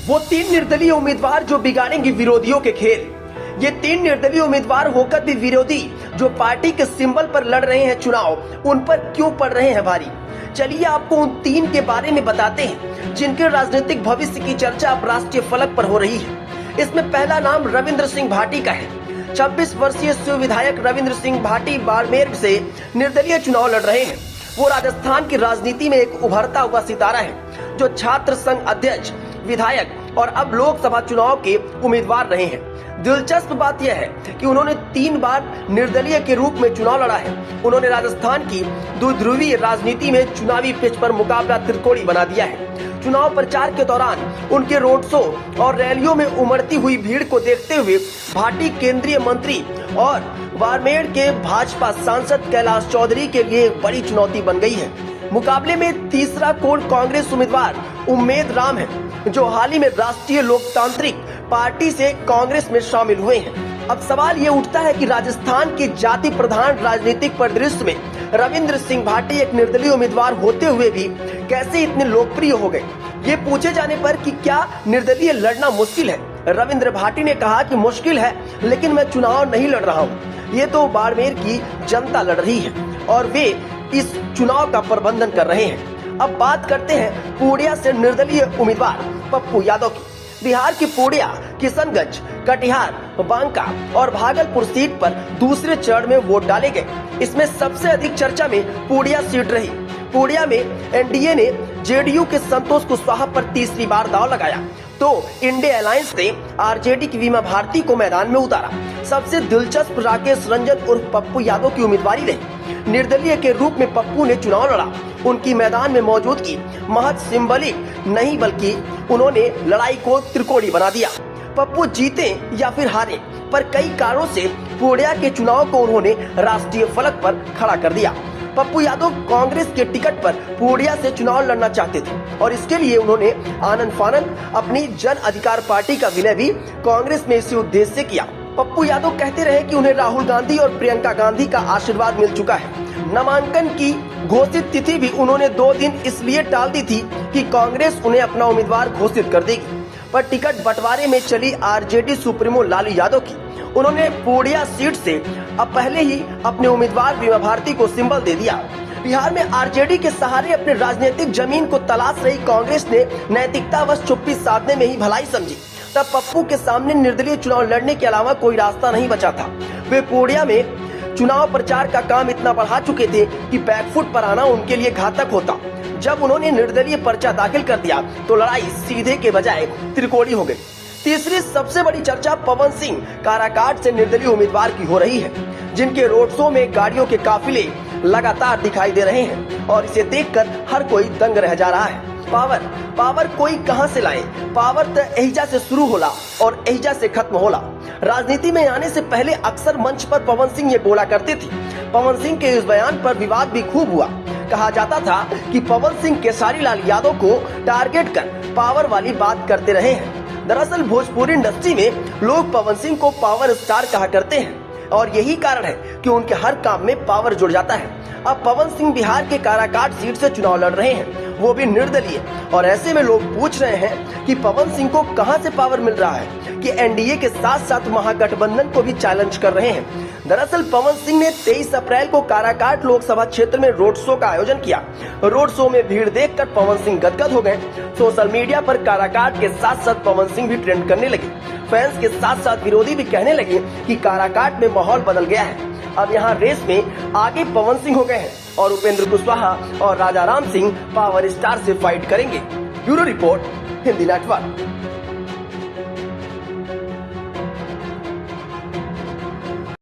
वो 3 निर्दलीय उम्मीदवार जो बिगाड़ेंगे विरोधियों के खेल। ये 3 निर्दलीय उम्मीदवार होकर भी विरोधी जो पार्टी के सिंबल पर लड़ रहे हैं चुनाव, उन पर क्यों पड़ रहे हैं भारी। चलिए आपको उन 3 के बारे में बताते हैं जिनके राजनीतिक भविष्य की चर्चा अब राष्ट्रीय फलक पर हो रही है। इसमें पहला नाम रविंद्र सिंह भाटी का है। 26 वर्षीय शिव विधायक रविंद्र सिंह भाटी बाड़मेर से निर्दलीय चुनाव लड़ रहे हैं। वो राजस्थान की राजनीति में एक उभरता हुआ सितारा है जो छात्र संघ अध्यक्ष, विधायक और अब लोकसभा चुनाव के उम्मीदवार रहे हैं। दिलचस्प बात यह है कि उन्होंने 3 बार निर्दलीय के रूप में चुनाव लड़ा है। उन्होंने राजस्थान की द्विध्रुवीय राजनीति में चुनावी पिच पर मुकाबला त्रिकोणी बना दिया है। चुनाव प्रचार के दौरान उनके रोड शो और रैलियों में उमड़ती हुई भीड़ को देखते हुए भाटी केंद्रीय मंत्री और बाड़मेर के भाजपा सांसद कैलाश चौधरी के लिए एक बड़ी चुनौती बन गई है। मुकाबले में तीसरा कोण कांग्रेस उम्मीदवार उम्मेद राम है जो हाल ही में राष्ट्रीय लोकतांत्रिक पार्टी से कांग्रेस में शामिल हुए हैं। अब सवाल ये उठता है कि राजस्थान के जाति प्रधान राजनीतिक परिदृश्य में रविंद्र सिंह भाटी एक निर्दलीय उम्मीदवार होते हुए भी कैसे इतने लोकप्रिय हो गए। ये पूछे जाने पर कि क्या निर्दलीय लड़ना मुश्किल है, रविंद्र भाटी ने कहा कि मुश्किल है, लेकिन मैं चुनाव नहीं लड़ रहा हूँ। ये तो बाड़मेर की जनता लड़ रही है और वे इस चुनाव का प्रबंधन कर रहे हैं। अब बात करते हैं पूर्णिया से निर्दलीय उम्मीदवार पप्पू यादव की। बिहार की पूर्णिया, किशनगंज, कटिहार, बांका और भागलपुर सीट पर दूसरे चरण में वोट डाले गए। इसमें सबसे अधिक चर्चा में पूर्णिया सीट रही। पूर्णिया में एनडीए ने जेडीयू के संतोष कुशवाहा पर तीसरी बार दांव लगाया तो इंडिया अलायंस ने आरजेडी की वीमा भारती को मैदान में उतारा। सबसे दिलचस्प राकेश रंजन उर्फ पप्पू यादव की उम्मीदवारी रही। निर्दलीय के रूप में पप्पू ने चुनाव लड़ा। उनकी मैदान में मौजूदगी महज सिंबलिक नहीं बल्कि उन्होंने लड़ाई को त्रिकोणी बना दिया। पप्पू जीते या फिर हारे, पर कई कारणों से पूर्णिया के चुनाव को उन्होंने राष्ट्रीय फलक पर खड़ा कर दिया। पप्पू यादव कांग्रेस के टिकट पर पूर्णिया से चुनाव लड़ना चाहते थे और इसके लिए उन्होंने आनंद फानंद अपनी जन अधिकार पार्टी का विलय भी कांग्रेस में इसी उद्देश्य से किया। पप्पू यादव कहते रहे कि उन्हें राहुल गांधी और प्रियंका गांधी का आशीर्वाद मिल चुका है। नामांकन की घोषित तिथि भी उन्होंने 2 दिन इसलिए टाल दी थी कि कांग्रेस उन्हें अपना उम्मीदवार घोषित कर देगी। पर टिकट बंटवारे में चली आरजेडी सुप्रीमो लालू यादव की उन्होंने पूर्णिया सीट से अब पहले ही अपने उम्मीदवार वीमा भारती को सिंबल दे दिया। बिहार में आरजेडी के सहारे अपने राजनीतिक जमीन को तलाश रही कांग्रेस ने नैतिकतावश चुप्पी साधने में ही भलाई समझी। तब पप्पू के सामने निर्दलीय चुनाव लड़ने के अलावा कोई रास्ता नहीं बचा था। वे पूर्णिया में चुनाव प्रचार का काम इतना बढ़ा चुके थे कि बैकफुट पर आना उनके लिए घातक होता। जब उन्होंने निर्दलीय पर्चा दाखिल कर दिया तो लड़ाई सीधे के बजाय त्रिकोणी हो गई। तीसरी सबसे बड़ी चर्चा पवन सिंह काराकाट से निर्दलीय उम्मीदवार की हो रही है, जिनके रोड शो में गाड़ियों के काफिले लगातार दिखाई दे रहे हैं और इसे देखकर हर कोई दंग रह जा रहा है। पावर कोई कहां से लाए? पावर तो एहिजा से शुरू होला और एहिजा से खत्म होला। राजनीति में आने से पहले अक्सर मंच पर पवन सिंह ये बोला करते थे। पवन सिंह के इस बयान पर विवाद भी खूब हुआ। कहा जाता था कि पवन सिंह केसारी लाल यादव को टारगेट कर पावर वाली बात करते रहे हैं। दरअसल भोजपुरी इंडस्ट्री में लोग पवन सिंह को पावर स्टार कहा करते हैं और यही कारण है कि उनके हर काम में पावर जुड़ जाता है। अब पवन सिंह बिहार के काराकाट सीट से चुनाव लड़ रहे हैं, वो भी निर्दलीय, और ऐसे में लोग पूछ रहे हैं कि पवन सिंह को कहां से पावर मिल रहा है कि एनडीए के साथ साथ महागठबंधन को भी चैलेंज कर रहे हैं। दरअसल पवन सिंह ने 23 अप्रैल को काराकाट लोकसभा क्षेत्र में रोड शो का आयोजन किया। रोड शो में भीड़ देखकर पवन सिंह गदगद हो गए। सोशल मीडिया पर काराकाट के साथ साथ पवन सिंह भी ट्रेंड करने लगे। फैंस के साथ साथ विरोधी भी कहने लगे कि काराकाट में माहौल बदल गया है। अब यहाँ रेस में आगे पवन सिंह हो गए हैं और उपेंद्र कुशवाहा और राजा राम सिंह पावर स्टार से फाइट करेंगे। Bureau report, Hindi network.